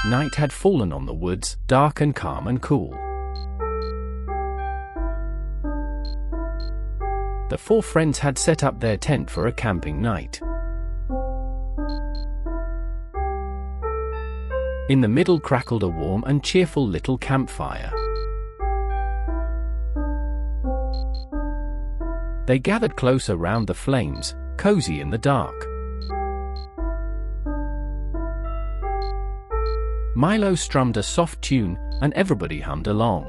Night had fallen on the woods, dark and calm and cool. The four friends had set up their tent for a camping night. In the middle crackled a warm and cheerful little campfire. They gathered close around the flames, cozy in the dark. Milo strummed a soft tune, and everybody hummed along.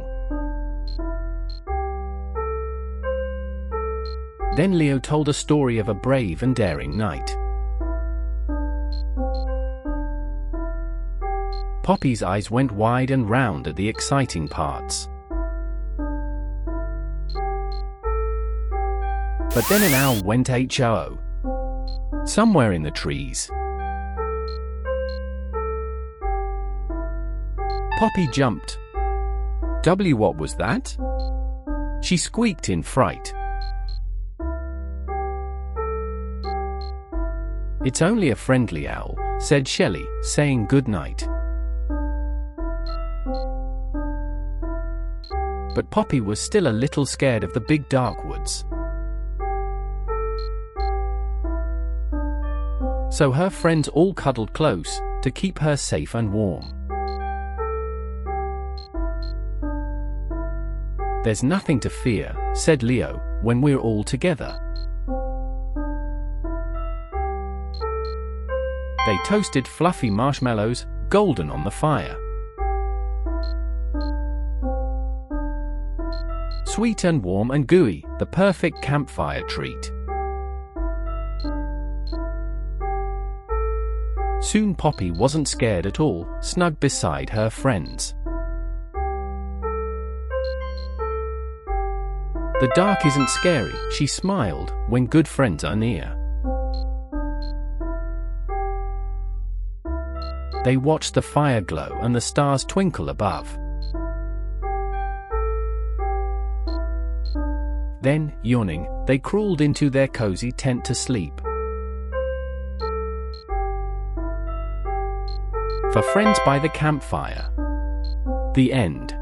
Then Leo told a story of a brave and daring knight. Poppy's eyes went wide and round at the exciting parts. But then an owl went H-O-O. Somewhere in the trees. Poppy jumped. "W, what was that?" she squeaked in fright. "It's only a friendly owl," said Shelly, saying good night. But Poppy was still a little scared of the big dark woods. So her friends all cuddled close, to keep her safe and warm. "There's nothing to fear," said Leo, "when we're all together." They toasted fluffy marshmallows, golden on the fire. Sweet and warm and gooey, the perfect campfire treat. Soon Poppy wasn't scared at all, snug beside her friends. "The dark isn't scary," she smiled, "when good friends are near." They watched the fire glow and the stars twinkle above. Then, yawning, they crawled into their cozy tent to sleep. For Friends by the Campfire. The end.